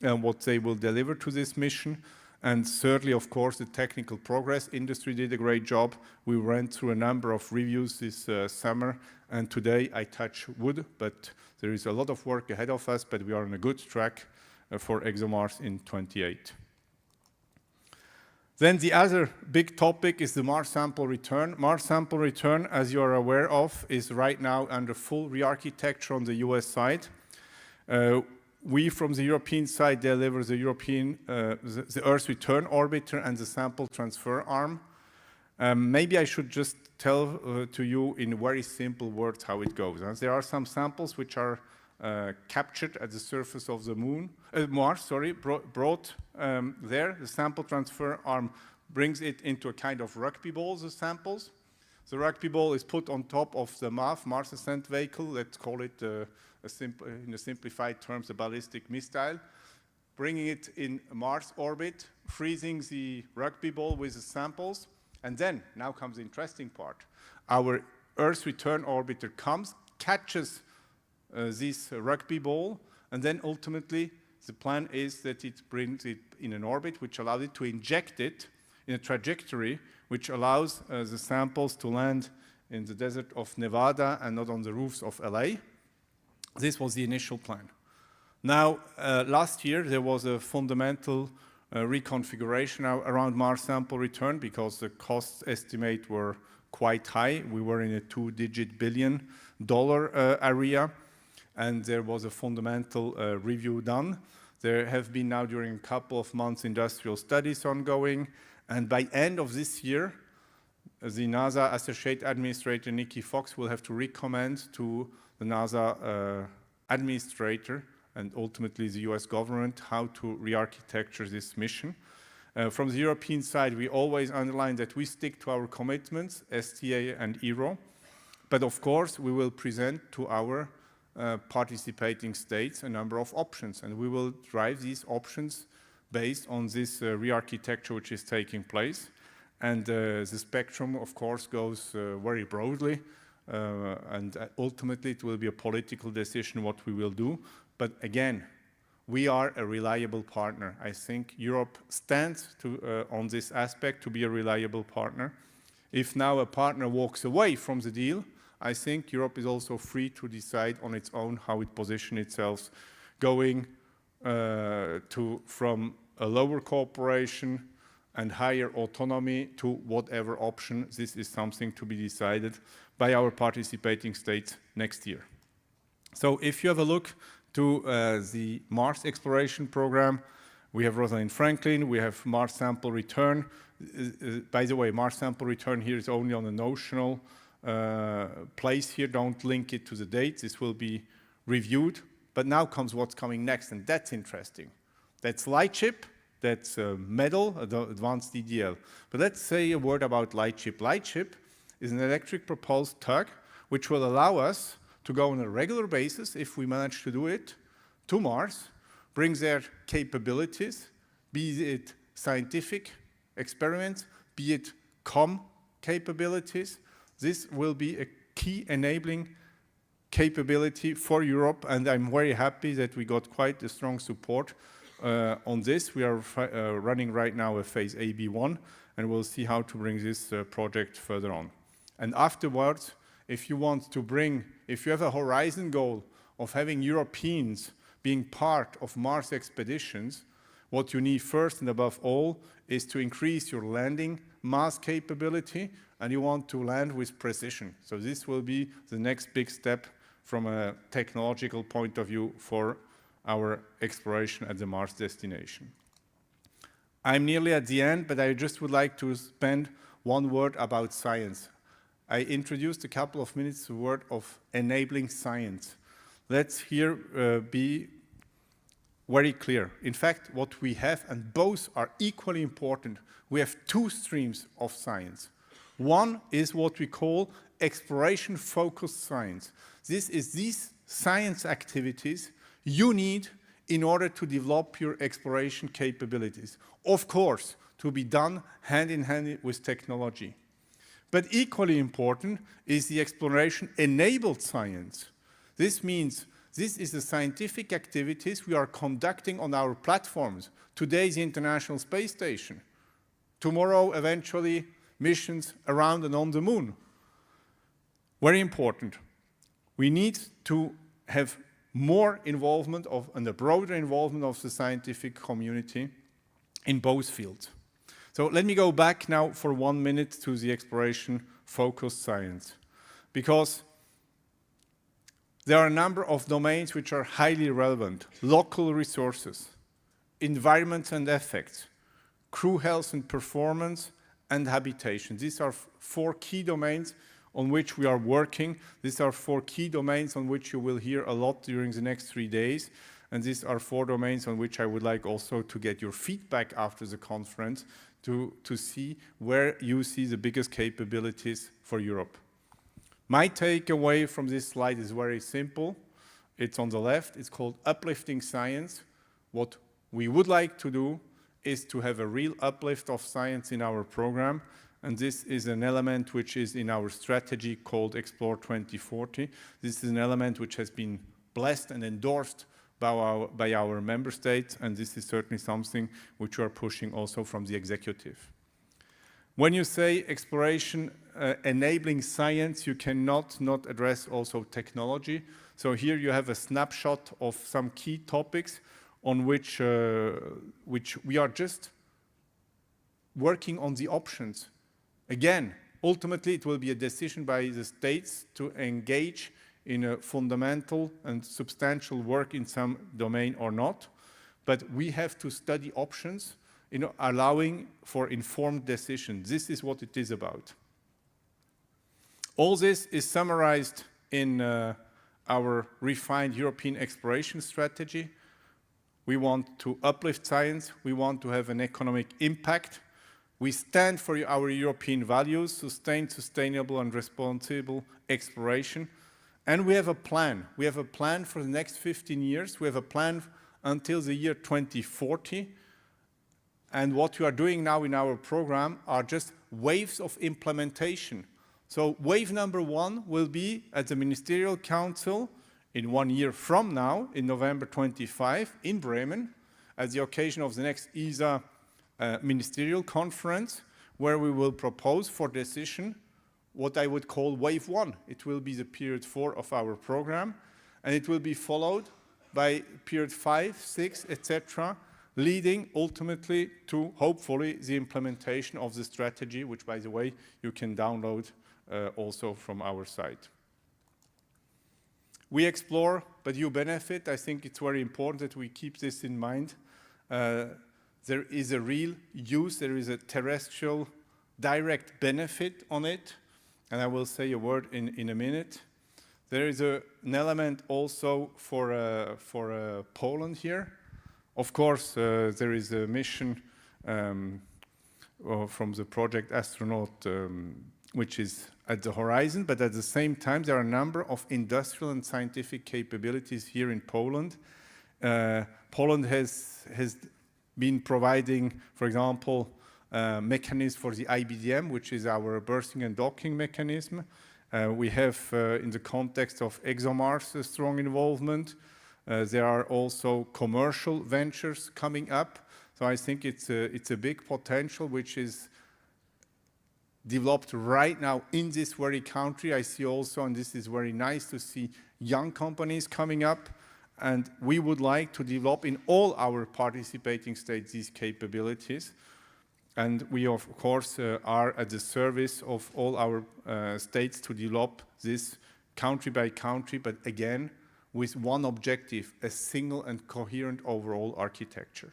and what they will deliver to this mission. And thirdly, of course, the technical progress. Industry did a great job. We went through a number of reviews this summer, and today I touch wood, but there is a lot of work ahead of us, but we are on a good track for ExoMars in 28. Then the other big topic is the Mars sample return. Mars sample return, as you are aware of, is right now under full re-architecture on the US side. We, from the European side, deliver the the Earth Return Orbiter and the Sample Transfer Arm. Maybe I should just tell to you in very simple words how it goes. There are some samples which are captured at the surface of the Mars, brought there. The Sample Transfer Arm brings it into a kind of rugby ball, the samples. The rugby ball is put on top of the MAV, Mars Ascent Vehicle, let's call it in a simplified terms, a ballistic missile, bringing it in Mars orbit, freezing the rugby ball with the samples, and then, now comes the interesting part. Our Earth Return Orbiter comes, catches this rugby ball, and then ultimately the plan is that it brings it in an orbit which allows it to inject it in a trajectory which allows the samples to land in the desert of Nevada and not on the roofs of LA. This was the initial plan. Now, last year, there was a fundamental reconfiguration around Mars sample return because the cost estimate were quite high. We were in a $2-digit billion area, and there was a fundamental review done. There have been now, during a couple of months, industrial studies ongoing, and by end of this year, the NASA Associate Administrator Nikki Fox will have to recommend to the NASA administrator and ultimately the US government how to re-architecture this mission. From the European side, we always underline that we stick to our commitments, STA and ERO, but of course we will present to our participating states a number of options, and we will drive these options based on this re-architecture which is taking place. And the spectrum, of course, goes very broadly. And ultimately, it will be a political decision what we will do. But again, we are a reliable partner. I think Europe stands on this aspect to be a reliable partner. If now a partner walks away from the deal, I think Europe is also free to decide on its own how it positions itself, going from a lower cooperation and higher autonomy to whatever option. This is something to be decided by our participating states next year. So if you have a look to the Mars exploration program, we have Rosalind Franklin, we have Mars sample return. By the way, Mars sample return here is only on a notional place here. Don't link it to the dates. This will be reviewed But now comes what's coming next, and that's interesting. That's light chip, that's metal, advanced DDL. But let's say a word about light chip. Light chip is an electric propulsed tug which will allow us to go on a regular basis, if we manage to do it, to Mars, brings their capabilities, be it scientific experiments, be it capabilities. This will be a key enabling capability for Europe, and I'm very happy that we got quite a strong support on this. We are running right now a phase AB1, and we'll see how to bring this project further on. And afterwards, if you have a horizon goal of having Europeans being part of Mars expeditions, what you need first and above all is to increase your landing mass capability, and you want to land with precision. So this will be the next big step from a technological point of view for our exploration at the Mars destination. I'm nearly at the end, but I just would like to spend one word about science. I introduced a couple of minutes the word of enabling science. Let's here be very clear. In fact, what we have, and both are equally important, we have two streams of science. One is what we call exploration-focused science. This is these science activities you need in order to develop your exploration capabilities. Of course, to be done hand in hand with technology. But equally important is the exploration-enabled science. This means this is the scientific activities we are conducting on our platforms. Today, the International Space Station. Tomorrow, eventually, missions around and on the moon. Very important. We need to have more involvement and a broader involvement of the scientific community in both fields. So let me go back now for 1 minute to the exploration-focused science, because there are a number of domains which are highly relevant. Local resources, environment and effects, crew health and performance, and habitation. These are 4 key domains on which we are working. These are 4 key domains on which you will hear a lot during the next 3 days. And these are 4 domains on which I would like also to get your feedback after the conference to see where you see the biggest capabilities for Europe. My takeaway from this slide is very simple. It's on the left. It's called uplifting science. What we would like to do is to have a real uplift of science in our program. And this is an element which is in our strategy called Explore 2040. This is an element which has been blessed and endorsed by our member states, and this is certainly something which we are pushing also from the executive. When you say exploration enabling science, you cannot not address also technology. So here you have a snapshot of some key topics on which we are just working on the options. Again, ultimately it will be a decision by the states to engage in a fundamental and substantial work in some domain or not, but we have to study options, allowing for informed decisions. This is what it is about. All this is summarized in our refined European exploration strategy. We want to uplift science. We want to have an economic impact. We stand for our European values, sustainable and responsible exploration. And we have a plan. We have a plan for the next 15 years. We have a plan until the year 2040. And what we are doing now in our program are just waves of implementation. So wave number 1 will be at the Ministerial Council in 1 year from now, in November 25, in Bremen, at the occasion of the next ESA Ministerial Conference, where we will propose for decision what I would call wave 1. It will be the period 4 of our program, and it will be followed by period 5, 6, etc., leading ultimately to, hopefully, the implementation of the strategy, which, by the way, you can download also from our site. We explore, but you benefit. I think it's very important that we keep this in mind. There is a real use, there is a terrestrial direct benefit on it, and I will say a word in a minute. There is an element also for Poland here. Of course, there is a mission from the project Astronaut, which is at the horizon, but at the same time, there are a number of industrial and scientific capabilities here in Poland. Poland has been providing, for example, mechanism for the IBDM, which is our bursting and docking mechanism. We have, in the context of ExoMars, a strong involvement. There are also commercial ventures coming up. So I think it's a big potential which is developed right now in this very country. I see also, and this is very nice to see, young companies coming up. And we would like to develop in all our participating states these capabilities. And we, of course, are at the service of all our states to develop this country by country, but again, with one objective, a single and coherent overall architecture.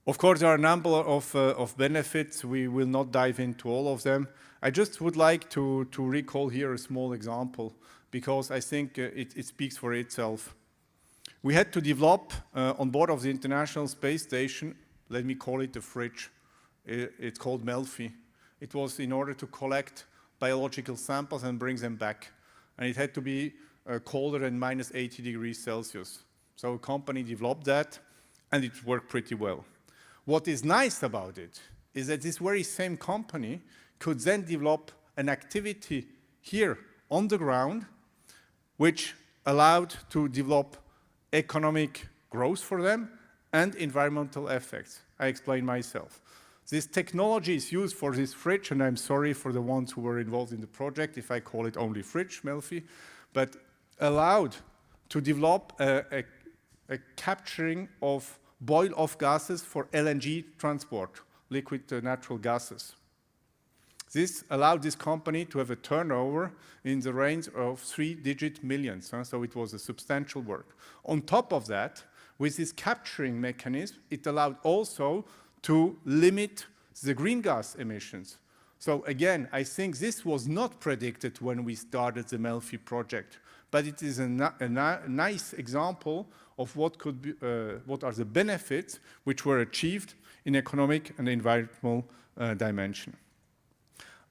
Of course, there are a number of benefits. We will not dive into all of them. I just would like to recall here a small example, because I think it speaks for itself. We had to develop on board of the International Space Station, let me call it a fridge. It's called Melfi. It was in order to collect biological samples and bring them back. And it had to be colder than minus 80 degrees Celsius. So a company developed that, and it worked pretty well. What is nice about it is that this very same company could then develop an activity here on the ground, which allowed to develop economic growth for them and environmental effects. I explain myself. This technology is used for this fridge, and I'm sorry for the ones who were involved in the project if I call it only fridge, Melfi, but allowed to develop a capturing of boil-off gases for LNG transport, liquid natural gases. This allowed this company to have a turnover in the range of 3-digit millions, so it was a substantial work. On top of that, with this capturing mechanism, it allowed also to limit the green gas emissions. So again, I think this was not predicted when we started the Melfi project, but it is a nice example of what are the benefits which were achieved in economic and environmental dimension.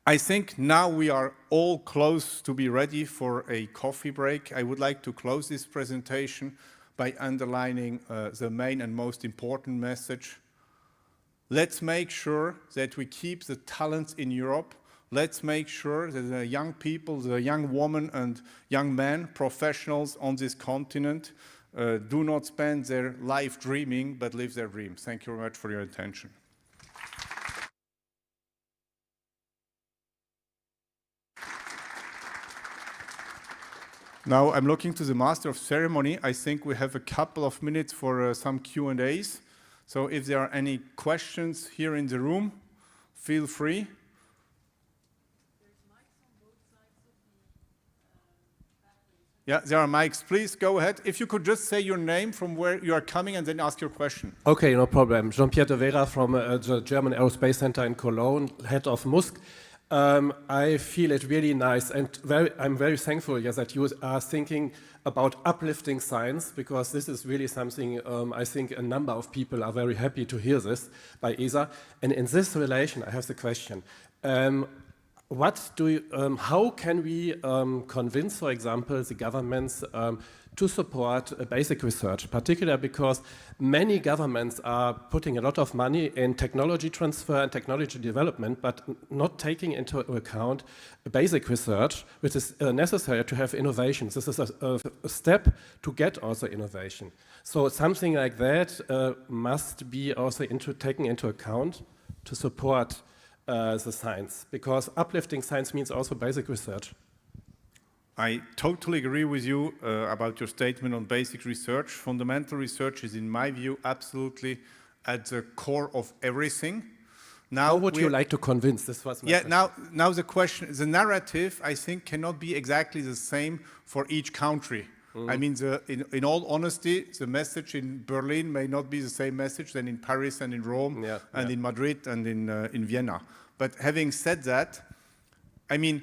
I think now we are all close to be ready for a coffee break. I would like to close this presentation by underlining the main and most important message. Let's make sure that we keep the talents in Europe. Let's make sure that the young people, the young women and young men, professionals on this continent, do not spend their life dreaming, but live their dreams. Thank you very much for your attention. Now I'm looking to the Master of Ceremony. I think we have a couple of minutes for some Q&As. So if there are any questions here in the room, feel free. Yeah, there are mics. Please go ahead. If you could just say your name, from where you are coming, and then ask your question. Okay, no problem. Jean-Pierre de Vera from the German Aerospace Center in Cologne, head of MUSC. I feel it really nice, and I'm very thankful that you are thinking about uplifting science, because this is really something I think a number of people are very happy to hear this by ESA. And in this relation, I have the question. How can we convince, for example, the governments to support basic research, particularly because many governments are putting a lot of money in technology transfer and technology development, but not taking into account basic research, which is necessary to have innovations. This is a step to get also innovation. So something like that must be also taken into account to support the science, because uplifting science means also basic research. I totally agree with you about your statement on basic research. Fundamental research is, in my view, absolutely at the core of everything. Now, how would you like to convince? This was my question. Now the question, the narrative, I think, cannot be exactly the same for each country. I mean, in all honesty, the message in Berlin may not be the same message than in Paris and in Rome in Madrid and in Vienna. But having said that, I mean,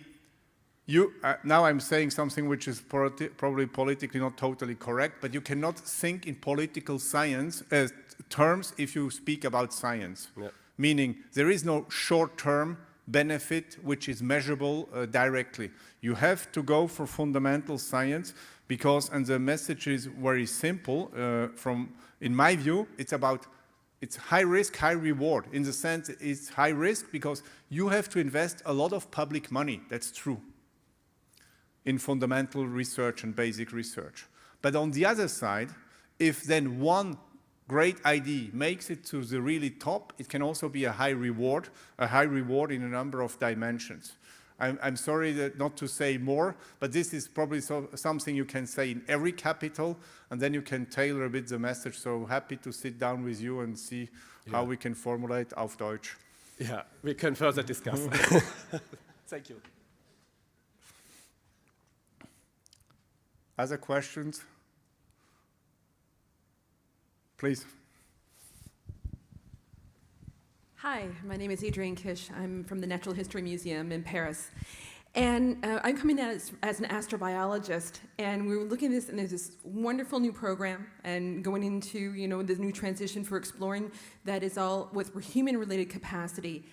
now I'm saying something which is probably politically not totally correct, but you cannot think in political science terms if you speak about science. Yeah. Meaning there is no short-term benefit which is measurable directly. You have to go for fundamental science because, and the message is very simple, in my view, it's high risk, high reward. In the sense it's high risk because you have to invest a lot of public money, that's true, in fundamental research and basic research. But on the other side, if then one great idea makes it to the really top, it can also be a high reward in a number of dimensions. I'm sorry not to say more, but this is probably something you can say in every capital, and then you can tailor a bit the message. So happy to sit down with you and see how we can formulate auf Deutsch. Yeah, we can further discuss. Thank you. Other questions? Please. Hi, my name is Adrienne Kish. I'm from the Natural History Museum in Paris. And I'm coming as an astrobiologist, and we were looking at this, and there's this wonderful new program, and going into, this new transition for exploring that is all with human-related capacity.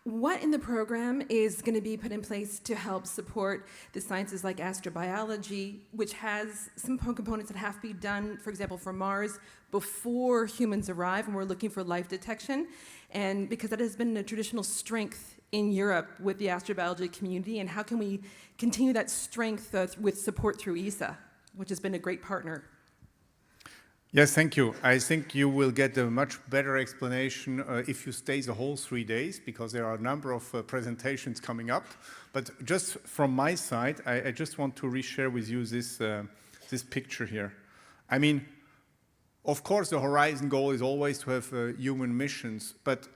What in the program is going to be put in place to help support the sciences like astrobiology, which has some components that have to be done, for example, for Mars, before humans arrive, and we're looking for life detection, and because that has been a traditional strength in Europe with the astrobiology community, and how can we continue that strength with support through ESA, which has been a great partner? Yes, thank you. I think you will get a much better explanation if you stay the whole 3 days, because there are a number of presentations coming up. But just from my side, I just want to reshare with you this picture here. I mean, of course, the Horizon goal is always to have human missions, but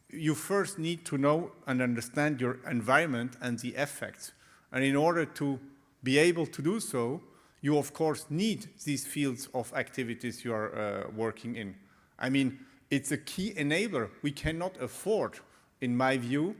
you first need to know and understand your environment and the effects. And in order to be able to do so, you of course need these fields of activities you are working in. I mean, it's a key enabler. We cannot afford, in my view,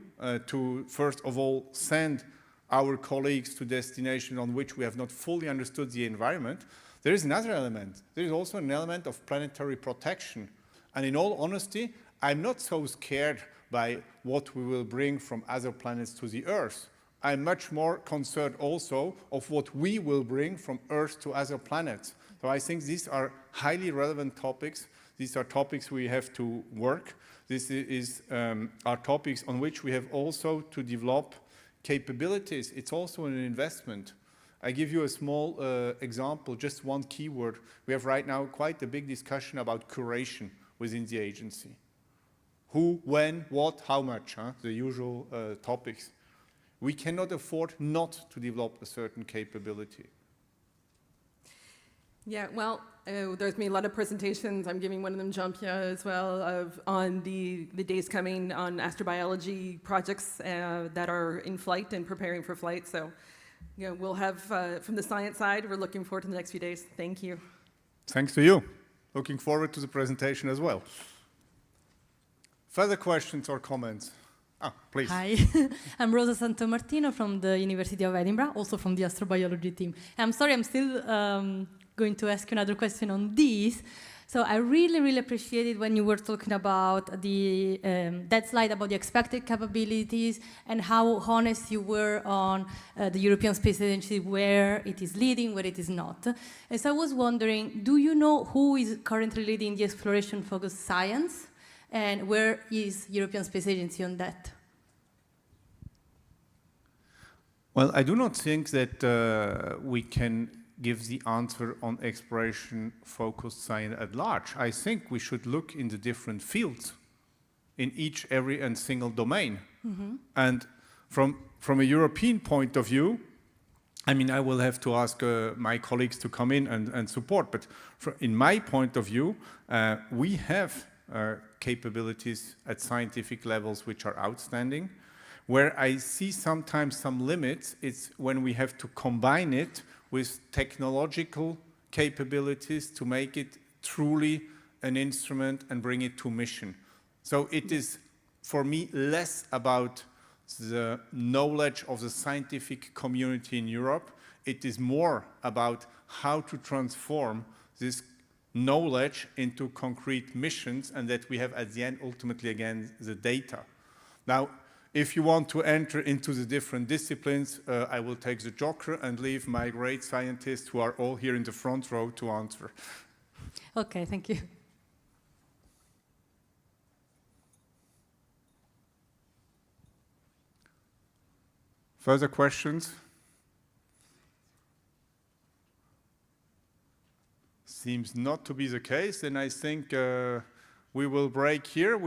to first of all send our colleagues to destinations on which we have not fully understood the environment. There is another element. There is also an element of planetary protection. And in all honesty, I'm not so scared by what we will bring from other planets to the Earth. I'm much more concerned also of what we will bring from Earth to other planets. So I think these are highly relevant topics. These are topics we have to work. This are topics on which we have also to develop capabilities. It's also an investment. I give you a small example, just one keyword. We have right now quite a big discussion about curation within the agency. Who, when, what, how much, the usual topics. We cannot afford not to develop a certain capability. Yeah, well, there's been a lot of presentations. I'm giving one of them, Jean-Pierre, as well, on the days coming on astrobiology projects that are in flight and preparing for flight. So, we'll have, from the science side, we're looking forward to the next few days. Thank you. Thanks to you. Looking forward to the presentation as well. Further questions or comments? Please. Hi, I'm Rosa Santomartino from the University of Edinburgh, also from the astrobiology team. I'm sorry, I'm still going to ask you another question on this. So I really, really appreciated when you were talking about that slide about the expected capabilities and how honest you were on the European Space Agency, where it is leading, where it is not. And so I was wondering, do you know who is currently leading the exploration-focused science? And where is European Space Agency on that? Well, I do not think that we can give the answer on exploration-focused science at large. I think we should look in the different fields in each, every, and single domain. Mm-hmm. And from a European point of view, I mean, I will have to ask my colleagues to come in and support, but in my point of view, we have capabilities at scientific levels which are outstanding. Where I see sometimes some limits, it's when we have to combine it with technological capabilities to make it truly an instrument and bring it to mission. So it is, for me, less about the knowledge of the scientific community in Europe. It is more about how to transform this knowledge into concrete missions, and that we have at the end ultimately again the data. Now, if you want to enter into the different disciplines, I will take the joker and leave my great scientists who are all here in the front row to answer. Okay, thank you. Further questions? Seems not to be the case, then I think we will break here.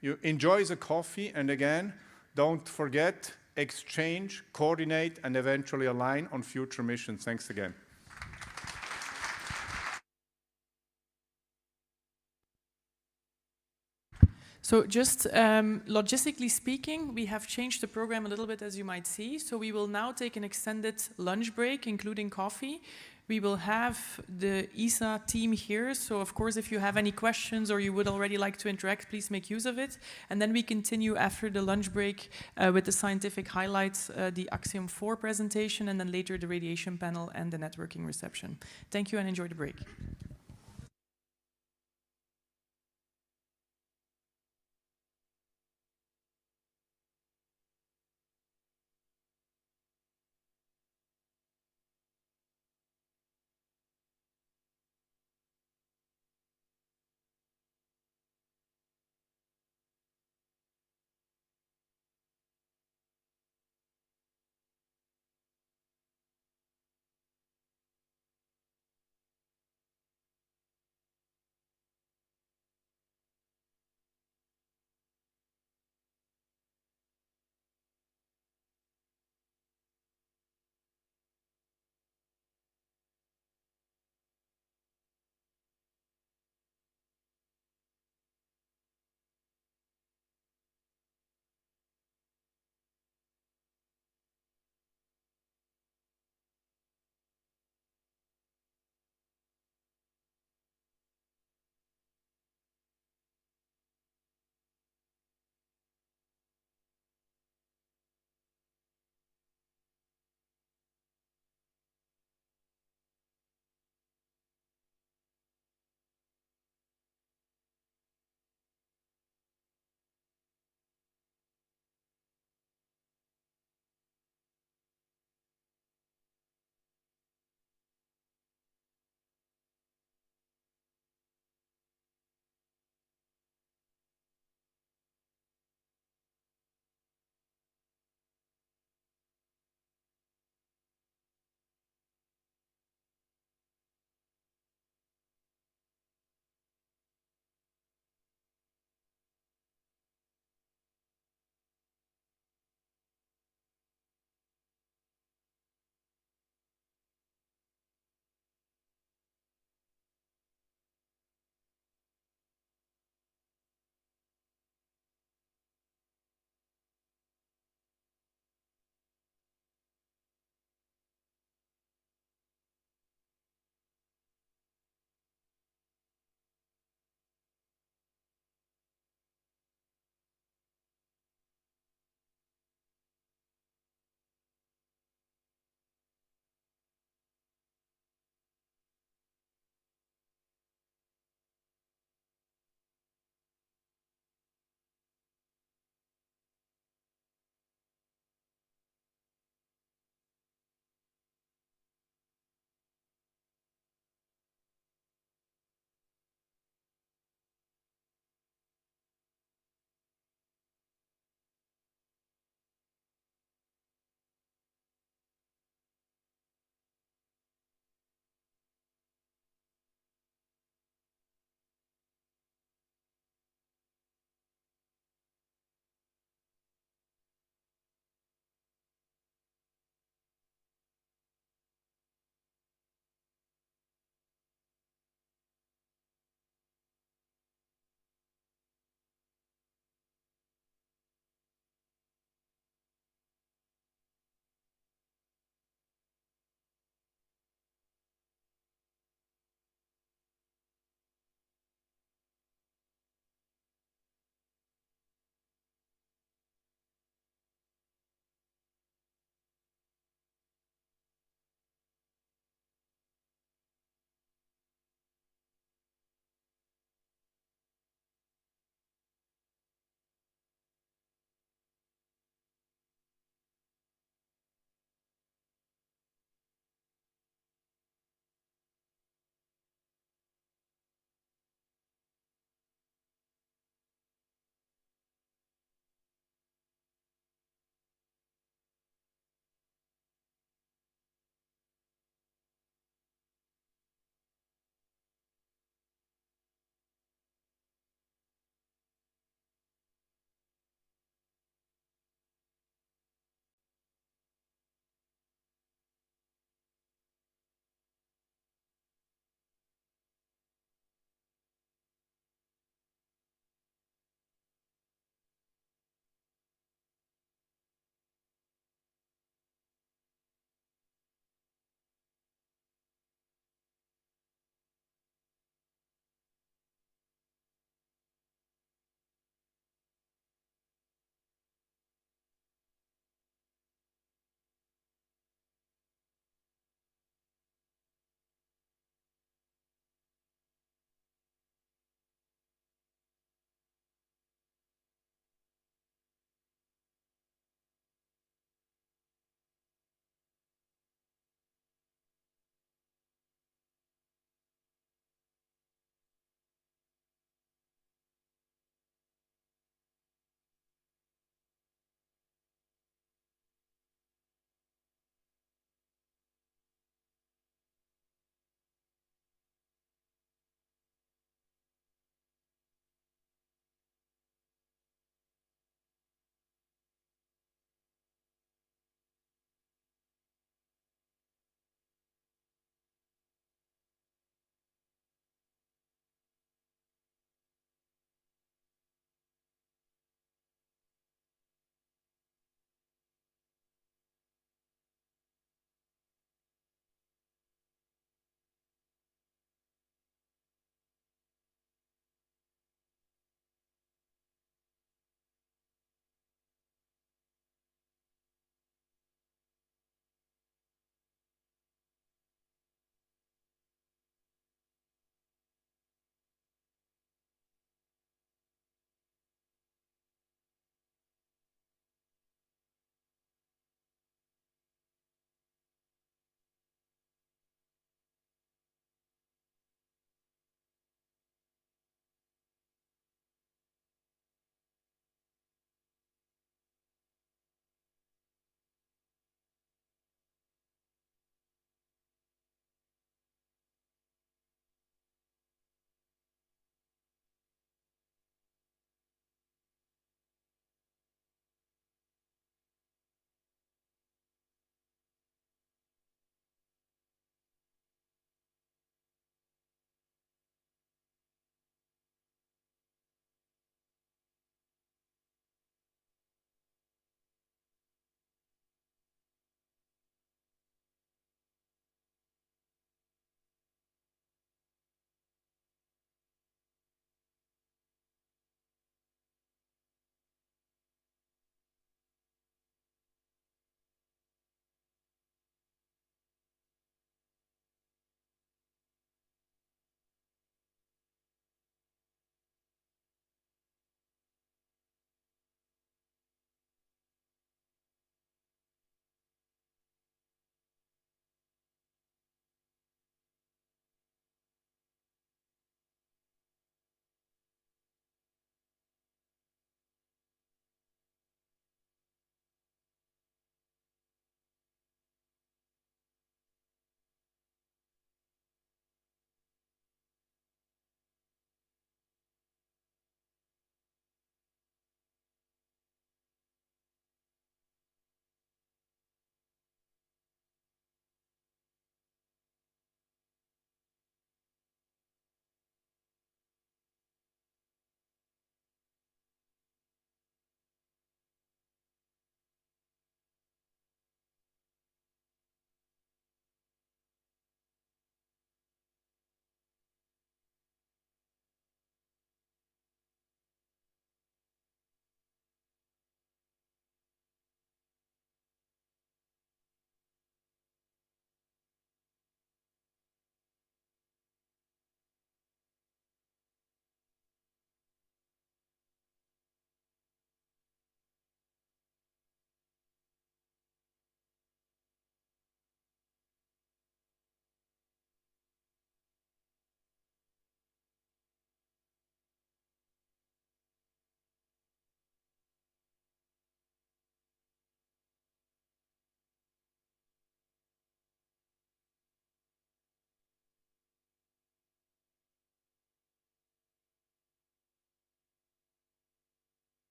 You enjoy the coffee, and again, don't forget, exchange, coordinate, and eventually align on future missions. Thanks again. So just logistically speaking, we have changed the program a little bit, as you might see. So we will now take an extended lunch break, including coffee. We will have the ESA team here. So of course, if you have any questions or you would already like to interact, please make use of it. And then we continue after the lunch break with the scientific highlights, the Axiom 4 presentation, and then later the radiation panel and the networking reception. Thank you and enjoy the break.